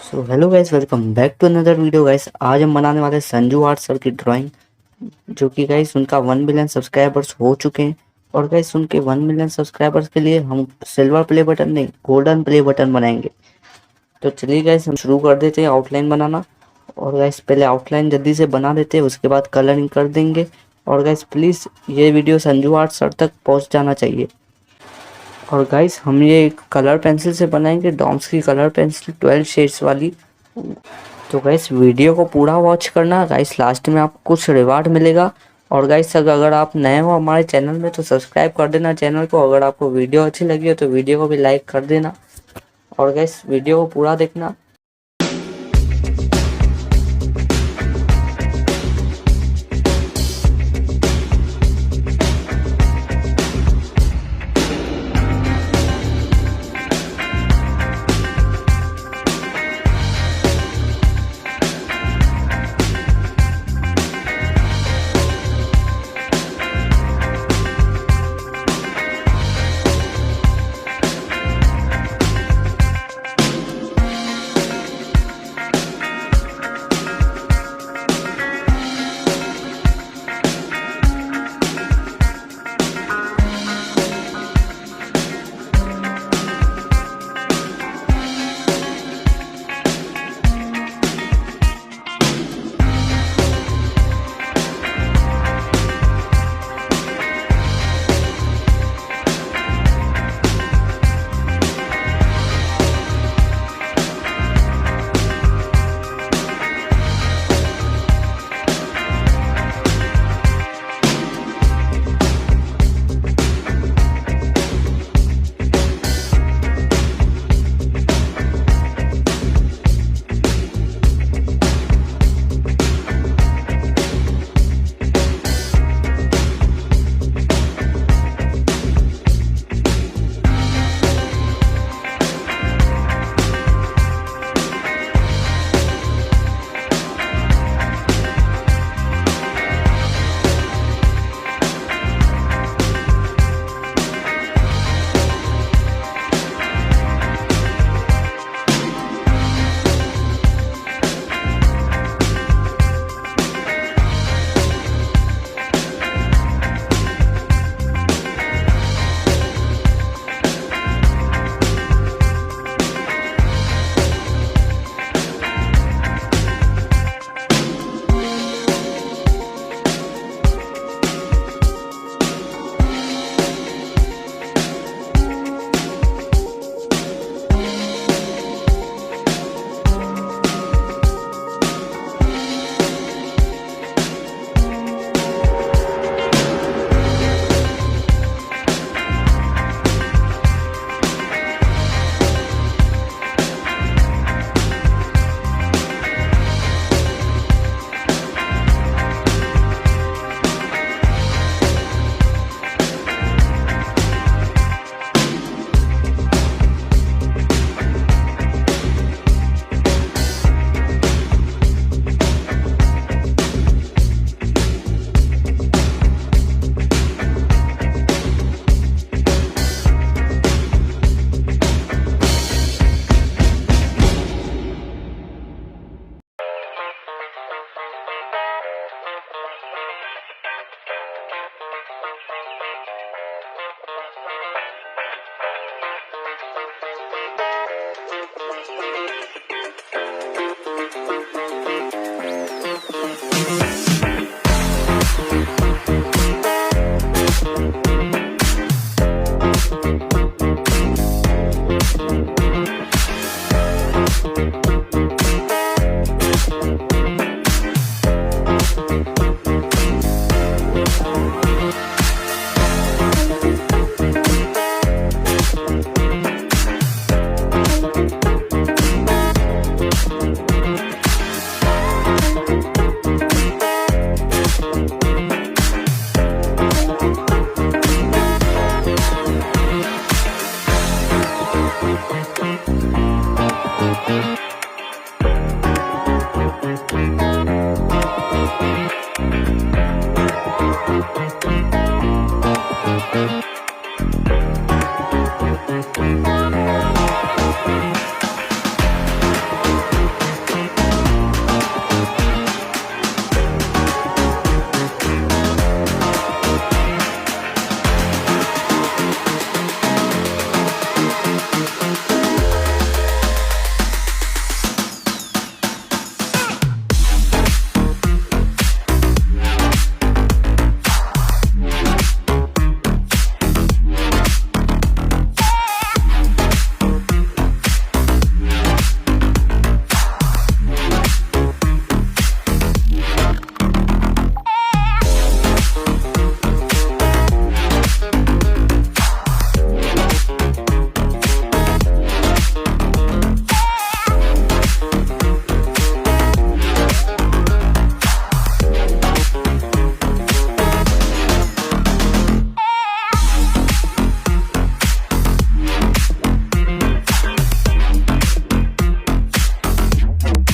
So hello guys, welcome back to another video guys. आज हम बनाने वाले हैं संजू आर्ट सर की ड्राइंग, जो कि गाइस उनका 1 मिलियन सब्सक्राइबर्स हो चुके हैं। और गाइस उनके 1 मिलियन सब्सक्राइबर्स के लिए हम सिल्वर प्ले बटन नहीं, गोल्डन प्ले बटन बनाएंगे। तो चलिए गाइस, हम शुरू कर देते हैं आउटलाइन बनाना। और गाइस पहले आउटलाइन जल्दी से बना देते हैं, उसके बाद कलरिंग कर देंगे। और गाइस प्लीज़ ये वीडियो संजू आर्ट सर तक पहुँच जाना चाहिए। और गाइस हम ये कलर पेंसिल से बनाएंगे, डॉम्स की कलर पेंसिल 12 शेड्स वाली। तो गाइस वीडियो को पूरा वॉच करना गाइस, लास्ट में आपको कुछ रिवार्ड मिलेगा। और गाइस अगर आप नए हो हमारे चैनल में तो सब्सक्राइब कर देना चैनल को। अगर आपको वीडियो अच्छी लगी हो तो वीडियो को भी लाइक कर देना। और गाइस वीडियो को पूरा देखना।